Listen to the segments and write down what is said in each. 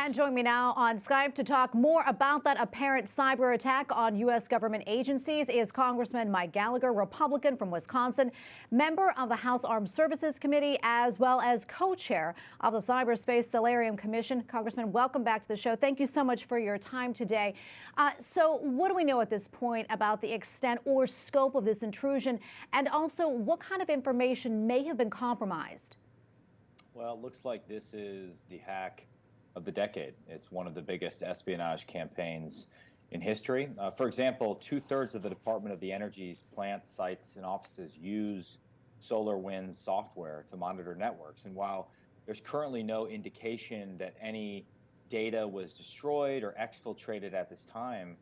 And join me now on Skype to talk more about that apparent cyber attack on U.S. government agencies is Congressman Mike Gallagher, Republican from Wisconsin, member of the House Armed Services Committee, as well as co-chair of the Cyberspace Solarium Commission. Congressman, welcome back to the show. Thank you so much for your time today. So what do we know at this point about the extent or scope of this intrusion, and also what kind of information may have been compromised? Well, it looks like this is the hack of the decade. It's one of the biggest espionage campaigns in history. For example, 2/3 of the Department of the Energy's plants, sites, and offices use SolarWinds software to monitor networks. And while there's currently no indication that any data was destroyed or exfiltrated at this time,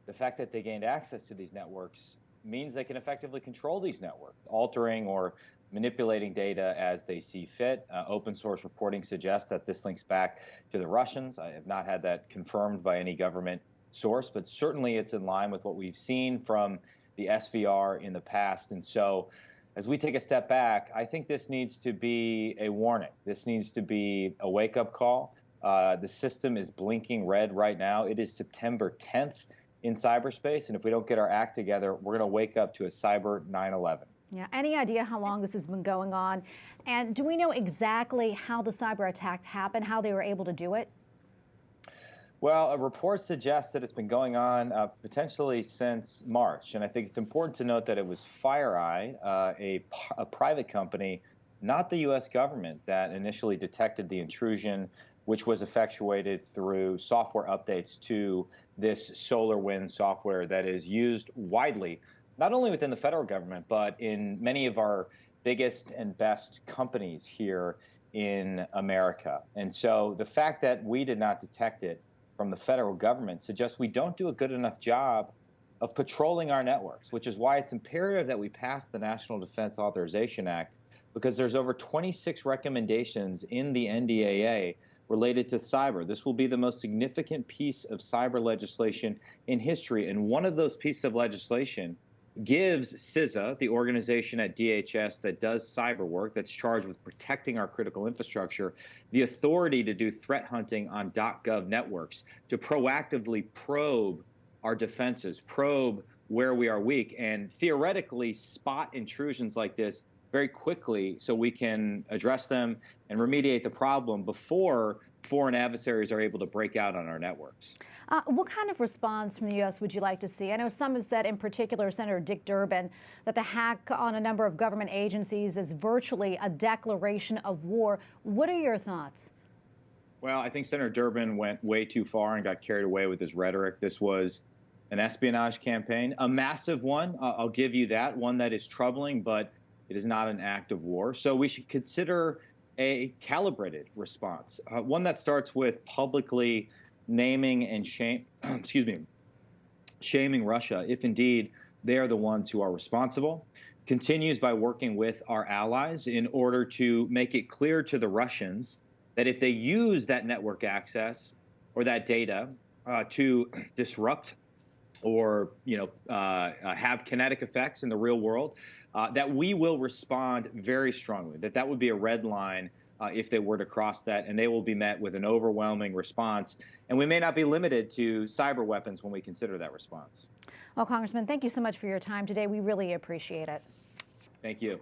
the fact that they gained access to these networks means they can effectively control these networks, altering or manipulating data as they see fit. Open source reporting suggests that this links back to the Russians. I have not had that confirmed by any government source, but certainly it's in line with what we've seen from the SVR in the past. And so as we take a step back, I think this needs to be a warning. This needs to be a wake-up call. The system is blinking red right now. It is September 10th in cyberspace, and if we don't get our act together, we're going to wake up to a cyber 9/11. Yeah. Any idea how long this has been going on? And do we know exactly how the cyber attack happened, how they were able to do it? Well, a report suggests that it's been going on potentially since March. And I think it's important to note that it was FireEye, a private company, not the U.S. government, that initially detected the intrusion, which was effectuated through software updates to this SolarWinds software that is used widely, not only within the federal government, but in many of our biggest and best companies here in America. And so the fact that we did not detect it from the federal government suggests we don't do a good enough job of patrolling our networks, which is why it's imperative that we pass the National Defense Authorization Act, because there's over 26 recommendations in the NDAA related to cyber. This will be the most significant piece of cyber legislation in history. And one of those pieces of legislation gives CISA, the organization at DHS that does cyber work, that's charged with protecting our critical infrastructure, the authority to do threat hunting on .gov networks, to proactively probe our defenses, probe where we are weak, and theoretically spot intrusions like this very quickly so we can address them and remediate the problem before foreign adversaries are able to break out on our networks. What kind of response from the U.S. would you like to see? I know some have said, in particular, Senator Dick Durbin, that the hack on a number of government agencies is virtually a declaration of war. What are your thoughts? Well, I think Senator Durbin went way too far and got carried away with his rhetoric. This was an espionage campaign, a massive one. I'll give you that, one that is troubling, but it is not an act of war. So we should consider a calibrated response, one that starts with publicly naming and shaming Russia, if indeed they are the ones who are responsible, continues by working with our allies in order to make it clear to the Russians that if they use that network access or that data to disrupt or have kinetic effects in the real world, that we will respond very strongly, that would be a red line if they were to cross that, and they will be met with an overwhelming response. And we may not be limited to cyber weapons when we consider that response. Well, Congressman, thank you so much for your time today. We really appreciate it. Thank you.